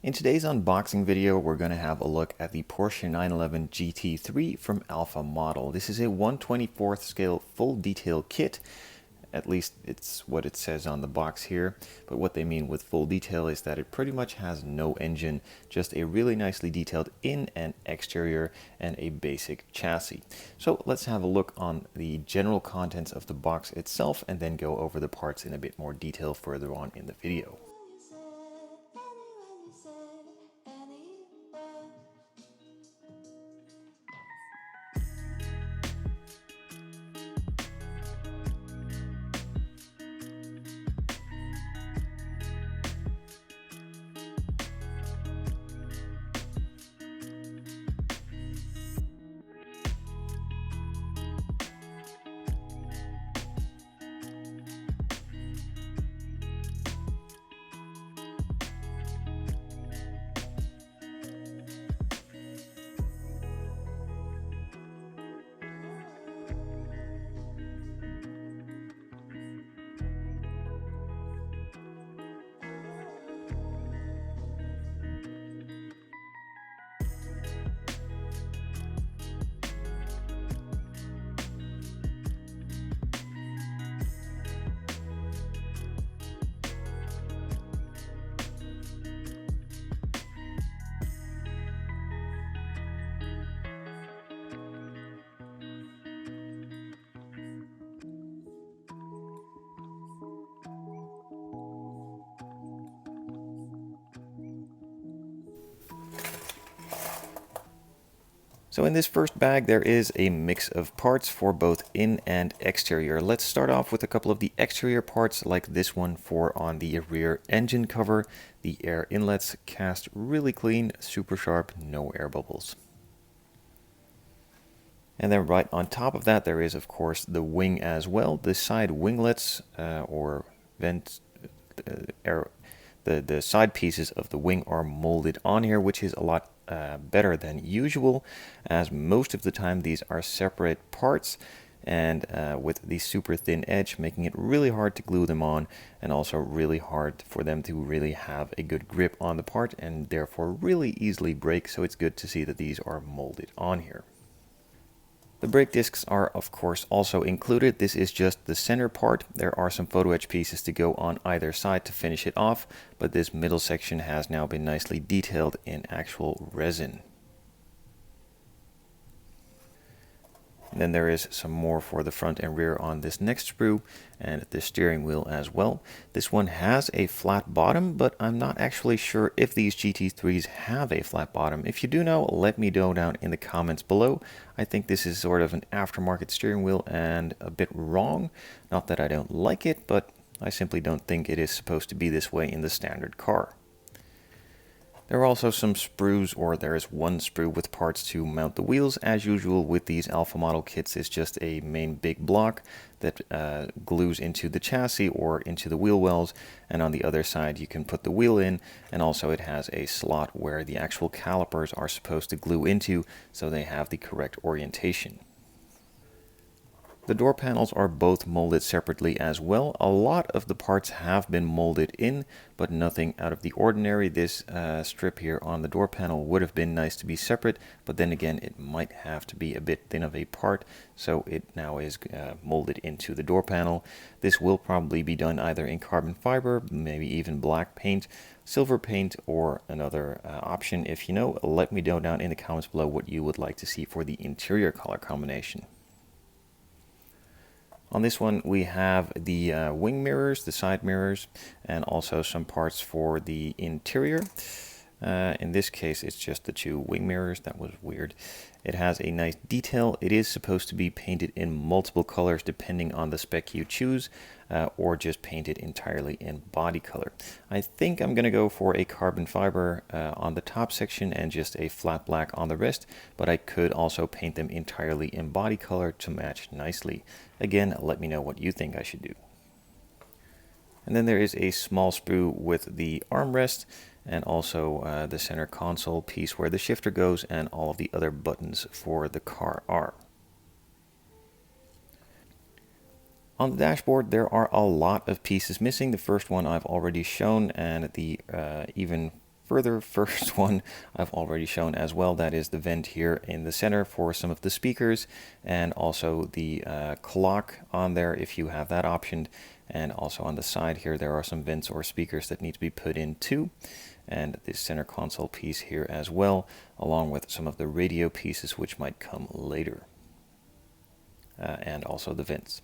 In today's unboxing video, we're going to have a look at the Porsche 911 GT3 from Alpha Model. This is a 1/24th scale full detail kit. At least it's what it says on the box here. But what they mean with full detail is that it pretty much has no engine, just a really nicely detailed in and exterior and a basic chassis. So let's have a look on the general contents of the box itself and then go over the parts in a bit more detail further on in the video. So in this first bag there is a mix of parts for both in and exterior. Let's start off with a couple of the exterior parts like this one for on the rear engine cover. The air inlets cast really clean, super sharp, no air bubbles. And then right on top of that there is of course the wing as well. The side winglets or vent the side pieces of the wing are molded on here, which is a lot better than usual, as most of the time these are separate parts and with the super thin edge making it really hard to glue them on and also really hard for them to really have a good grip on the part and therefore really easily break. So it's good to see that these are molded on here. The brake discs are of course also included. This is just the center part. There are some photo etch pieces to go on either side to finish it off, but this middle section has now been nicely detailed in actual resin. And then there is some more for the front and rear on this next sprue and the steering wheel as well. This one has a flat bottom, but I'm not actually sure if these GT3s have a flat bottom. If you do know, let me know down in the comments below. I think this is sort of an aftermarket steering wheel and a bit wrong. Not that I don't like it, but I simply don't think it is supposed to be this way in the standard car. There are also some sprues, or there is one sprue with parts to mount the wheels. As usual with these Alpha Model kits, it's just a main big block that glues into the chassis or into the wheel wells, and on the other side you can put the wheel in, and also it has a slot where the actual calipers are supposed to glue into so they have the correct orientation. The door panels are both molded separately as well. A lot of the parts have been molded in, but nothing out of the ordinary. This strip here on the door panel would have been nice to be separate, but then again it might have to be a bit thin of a part, so it now is molded into the door panel. This will probably be done either in carbon fiber, maybe even black paint, silver paint, or another option. If you know, let me know down in the comments below what you would like to see for the interior color combination. On this one we have the wing mirrors, the side mirrors, and also some parts for the interior. In this case it's just the two wing mirrors. That was weird. It has a nice detail. It is supposed to be painted in multiple colors depending on the spec you choose, or just painted entirely in body color. I think I'm going to go for a carbon fiber on the top section and just a flat black on the rest, but I could also paint them entirely in body color to match nicely. Again, let me know what you think I should do. And then there is a small sprue with the armrest and also the center console piece where the shifter goes and all of the other buttons for the car are. On the dashboard there are a lot of pieces missing. The first one I've already shown, and the even further. First one I've already shown as well. That is the vent here in the center for some of the speakers, and also the clock on there if you have that option. And also on the side here, there are some vents or speakers that need to be put in too. And this center console piece here as well, along with some of the radio pieces which might come later. And also the vents.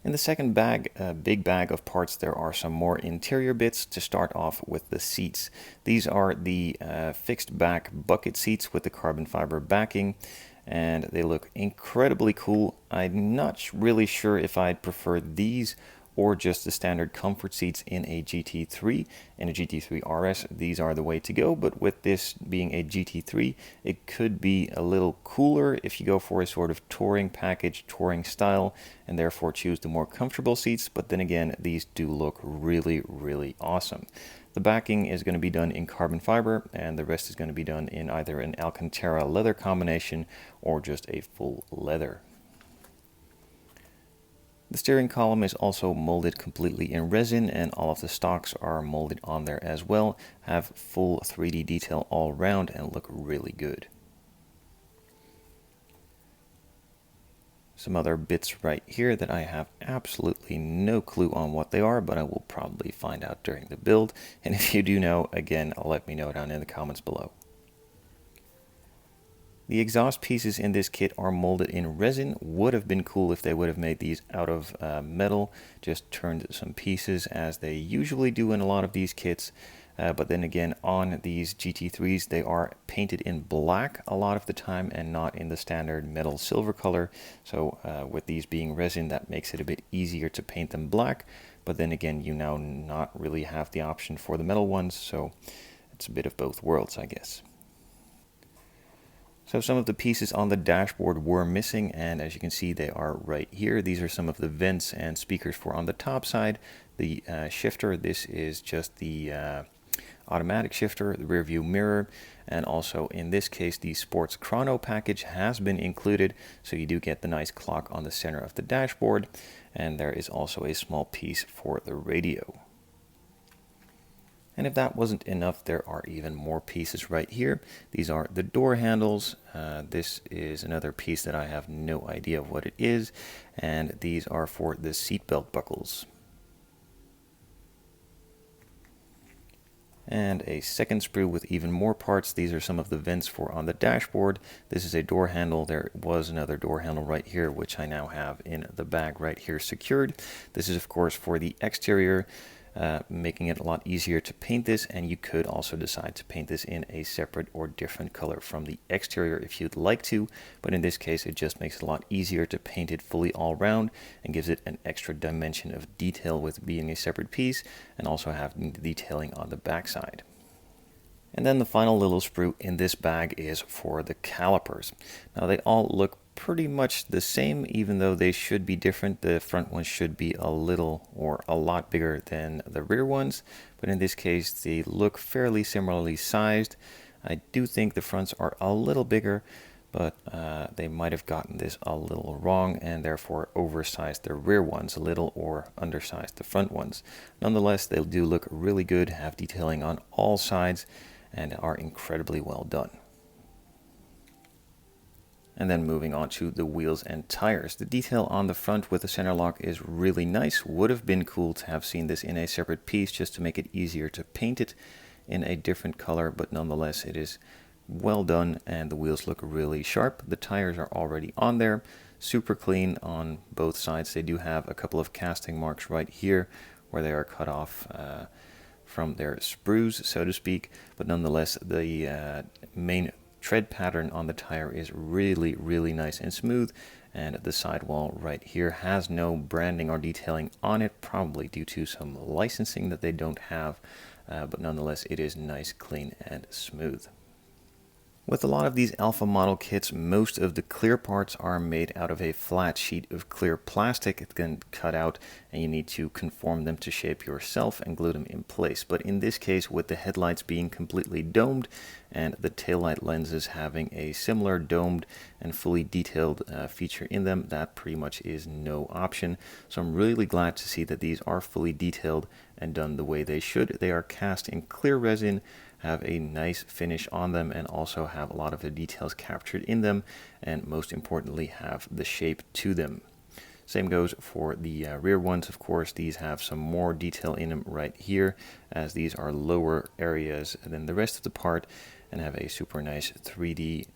In the second bag, big bag of parts, there are some more interior bits. To start off with the seats. These are the fixed back bucket seats with the carbon fiber backing, and they look incredibly cool. I'm not really sure if I'd prefer these or just the standard comfort seats in a GT3 and a GT3 RS. These are the way to go, but with this being a GT3, it could be a little cooler if you go for a sort of touring package, touring style, and therefore choose the more comfortable seats. But then again, these do look really, really awesome. The backing is going to be done in carbon fiber, and the rest is going to be done in either an Alcantara leather combination or just a full leather. The steering column is also molded completely in resin, and all of the stocks are molded on there as well, have full 3D detail all around and look really good. Some other bits right here that I have absolutely no clue on what they are, but I will probably find out during the build. And if you do know, again, let me know down in the comments below. The exhaust pieces in this kit are molded in resin. Would have been cool if they would have made these out of metal, just turned some pieces as they usually do in a lot of these kits. But then again, on these GT3s, they are painted in black a lot of the time and not in the standard metal silver color. So with these being resin, that makes it a bit easier to paint them black. But then again, you now not really have the option for the metal ones. So it's a bit of both worlds, I guess. So some of the pieces on the dashboard were missing, and as you can see, they are right here. These are some of the vents and speakers for on the top side. The shifter, this is just the automatic shifter, the rear view mirror, and also in this case, the sports chrono package has been included. So you do get the nice clock on the center of the dashboard, and there is also a small piece for the radio. And if that wasn't enough, there are even more pieces right here. These are the door handles. This is another piece that I have no idea what it is. And these are for the seatbelt buckles. And a second sprue with even more parts. These are some of the vents for on the dashboard. This is a door handle. There was another door handle right here, which I now have in the bag right here secured. This is, of course, for the exterior. Making it a lot easier to paint this, and you could also decide to paint this in a separate or different color from the exterior if you'd like to, but in this case it just makes it a lot easier to paint it fully all round and gives it an extra dimension of detail with being a separate piece and also having the detailing on the backside. And then the final little sprue in this bag is for the calipers. Now they all look pretty much the same, even though they should be different. The front ones should be a little or a lot bigger than the rear ones, but in this case they look fairly similarly sized. I do think the fronts are a little bigger, but they might have gotten this a little wrong and therefore oversized the rear ones a little or undersized the front ones. Nonetheless, they do look really good, have detailing on all sides, and are incredibly well done. And then moving on to the wheels and tires. The detail on the front with the center lock is really nice. Would have been cool to have seen this in a separate piece just to make it easier to paint it in a different color, but nonetheless it is well done and the wheels look really sharp. The tires are already on there, super clean on both sides. They do have a couple of casting marks right here where they are cut off from their sprues, so to speak, but nonetheless the main tread pattern on the tire is really, really nice and smooth, and the sidewall right here has no branding or detailing on it, probably due to some licensing that they don't have, but nonetheless it is nice, clean, and smooth. With a lot of these alpha model kits, most of the clear parts are made out of a flat sheet of clear plastic. It can cut out and you need to conform them to shape yourself and glue them in place. But in this case, with the headlights being completely domed and the taillight lenses having a similar domed and fully detailed feature in them, that pretty much is no option. So I'm really glad to see that these are fully detailed and done the way they should. They are cast in clear resin, have a nice finish on them, and also have a lot of the details captured in them, and most importantly have the shape to them. Same goes for the rear ones. Of course, these have some more detail in them right here, as these are lower areas than the rest of the part and have a super nice 3D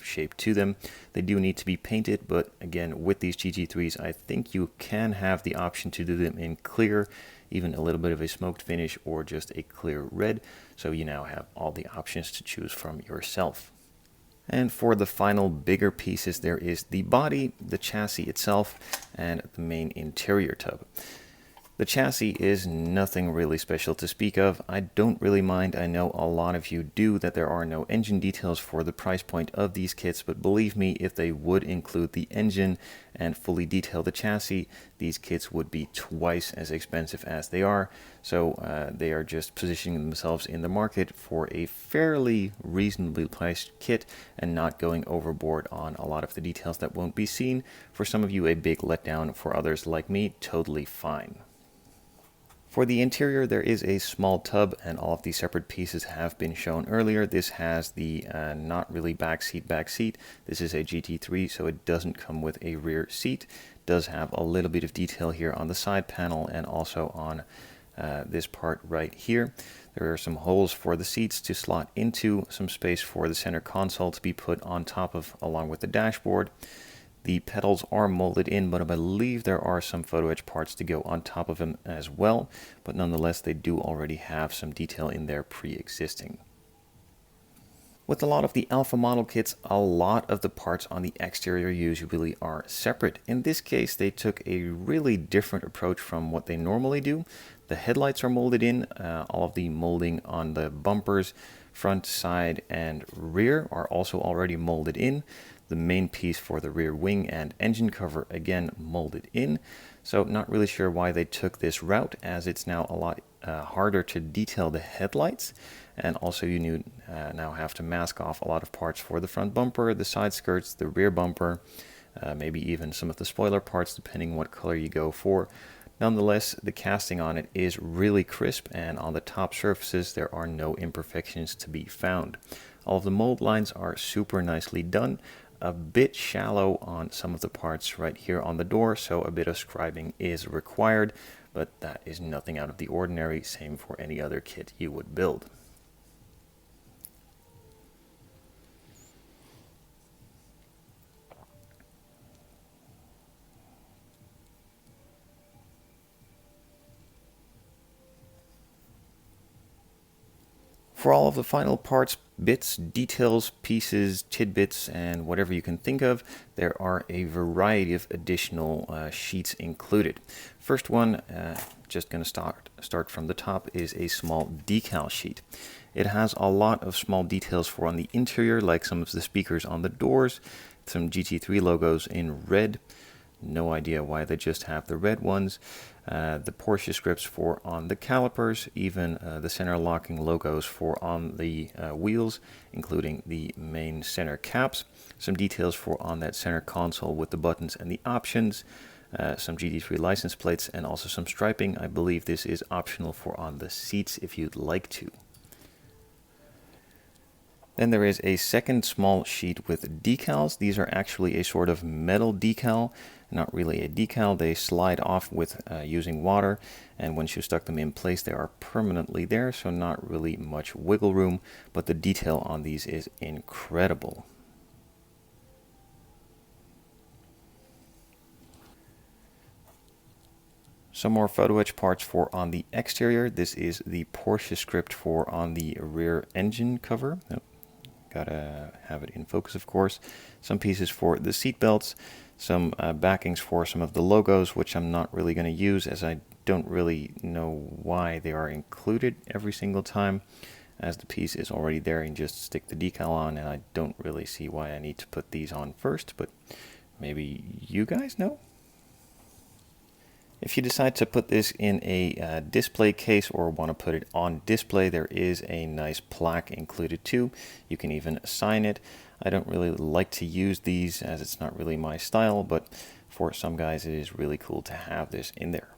shape to them. They do need to be painted, but again, with these GT3s, I think you can have the option to do them in clear, even a little bit of a smoked finish, or just a clear red. So you now have all the options to choose from yourself. And for the final bigger pieces, there is the body, the chassis itself, and the main interior tub. The chassis is nothing really special to speak of. I don't really mind. I know a lot of you do, that there are no engine details for the price point of these kits, but believe me, if they would include the engine and fully detail the chassis, these kits would be twice as expensive as they are. So they are just positioning themselves in the market for a fairly reasonably priced kit and not going overboard on a lot of the details that won't be seen. For some of you, a big letdown. For others like me, totally fine. For the interior, there is a small tub, and all of these separate pieces have been shown earlier. This has the not really back seat. This is a GT3, so it doesn't come with a rear seat. It does have a little bit of detail here on the side panel and also on this part right here. There are some holes for the seats to slot into, some space for the center console to be put on top of along with the dashboard. The pedals are molded in, but I believe there are some photo etch parts to go on top of them as well. But nonetheless, they do already have some detail in there pre-existing. With a lot of the alpha model kits, a lot of the parts on the exterior usually are separate. In this case, they took a really different approach from what they normally do. The headlights are molded in. All of the molding on the bumpers, front, side, and rear are also already molded in. The main piece for the rear wing and engine cover, again, molded in. So not really sure why they took this route, as it's now a lot harder to detail the headlights. And also you now have to mask off a lot of parts for the front bumper, the side skirts, the rear bumper, maybe even some of the spoiler parts, depending what color you go for. Nonetheless, the casting on it is really crisp, and on the top surfaces there are no imperfections to be found. All of the mold lines are super nicely done. A bit shallow on some of the parts right here on the door, so a bit of scribing is required, but that is nothing out of the ordinary, same for any other kit you would build. For all of the final parts, bits, details, pieces, tidbits, and whatever you can think of, there are a variety of additional sheets included. First one, just going to start from the top, is a small decal sheet. It has a lot of small details for on the interior, like some of the speakers on the doors, some GT3 logos in red. No idea why they just have the red ones. The Porsche scripts for on the calipers, even the center locking logos for on the wheels, including the main center caps. Some details for on that center console with the buttons and the options. Some GT3 license plates, and also some striping. I believe this is optional for on the seats if you'd like to. Then there is a second small sheet with decals. These are actually a sort of metal decal, not really a decal. They slide off with using water, and once you stuck them in place, they are permanently there, so not really much wiggle room, but the detail on these is incredible. Some more photo etch parts for on the exterior. This is the Porsche script for on the rear engine cover. Gotta have it in focus, of course. Some pieces for the seat belts, some backings for some of the logos, which I'm not really going to use, as I don't really know why they are included every single time. as the piece is already there and just stick the decal on, and I don't really see why I need to put these on first, but maybe you guys know? If you decide to put this in a display case or want to put it on display, there is a nice plaque included too. You can even sign it. I don't really like to use these as it's not really my style, but for some guys it is really cool to have this in there.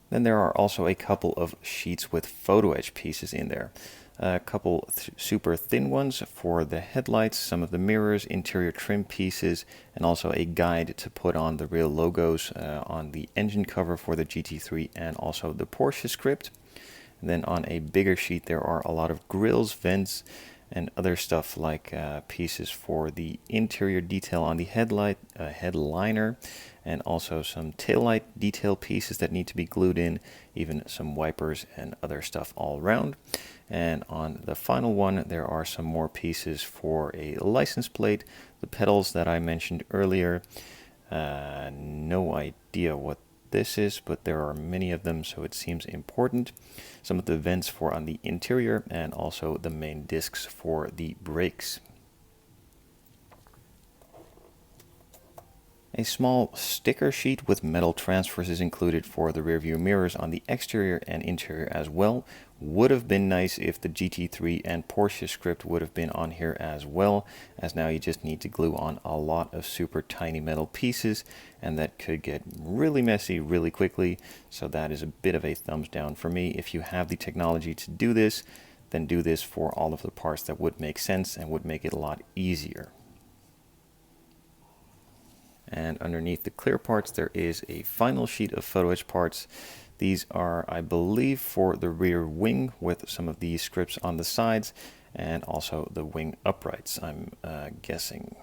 Then there are also a couple of sheets with photo etch pieces in there. A couple super thin ones for the headlights, some of the mirrors, interior trim pieces, and also a guide to put on the real logos on the engine cover for the GT3 and also the Porsche script. And then on a bigger sheet there are a lot of grills, vents, and other stuff like pieces for the interior detail on the headlight, headliner, and also some taillight detail pieces that need to be glued in, even some wipers and other stuff all around. And on the final one there are some more pieces for a license plate, the pedals that I mentioned earlier. No idea what this is, but there are many of them, so it seems important. Some of the vents for on the interior, and also the main discs for the brakes. A small sticker sheet with metal transfers is included for the rear view mirrors on the exterior and interior as well. Would have been nice if the GT3 and Porsche script would have been on here as well, as now you just need to glue on a lot of super tiny metal pieces, and that could get really messy really quickly, so that is a bit of a thumbs down for me. If you have the technology to do this, then do this for all of the parts that would make sense and would make it a lot easier. And underneath the clear parts there is a final sheet of photo etch parts. These are, I believe, for the rear wing with some of these scripts on the sides, and also the wing uprights, I'm guessing.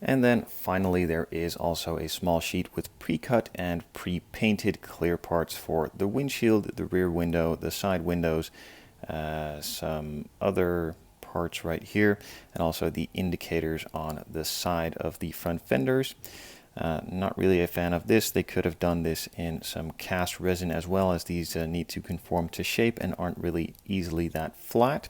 And then finally there is also a small sheet with pre-cut and pre-painted clear parts for the windshield, the rear window, the side windows, some other parts right here, and also the indicators on the side of the front fenders. Not really a fan of this. They could have done this in some cast resin as well, as these need to conform to shape and aren't really easily that flat.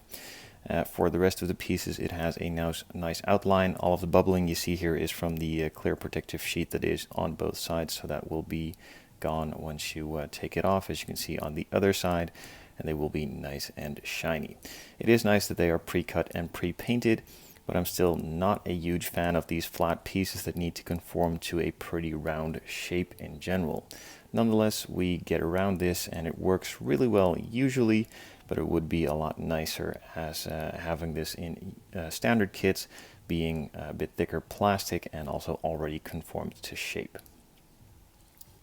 For the rest of the pieces it has a nice outline. All of the bubbling you see here is from the clear protective sheet that is on both sides, so that will be gone once you take it off, as you can see on the other side, and they will be nice and shiny. It is nice that they are pre-cut and pre-painted, but I'm still not a huge fan of these flat pieces that need to conform to a pretty round shape in general. Nonetheless, we get around this and it works really well usually, but it would be a lot nicer as having this in standard kits, being a bit thicker plastic and also already conformed to shape.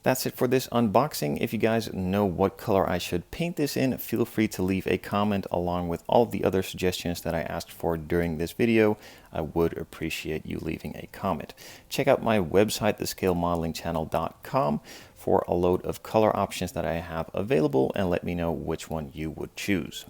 That's it for this unboxing. If you guys know what color I should paint this in, feel free to leave a comment along with all the other suggestions that I asked for during this video. I would appreciate you leaving a comment. Check out my website, thescalemodelingchannel.com, for a load of color options that I have available, and let me know which one you would choose.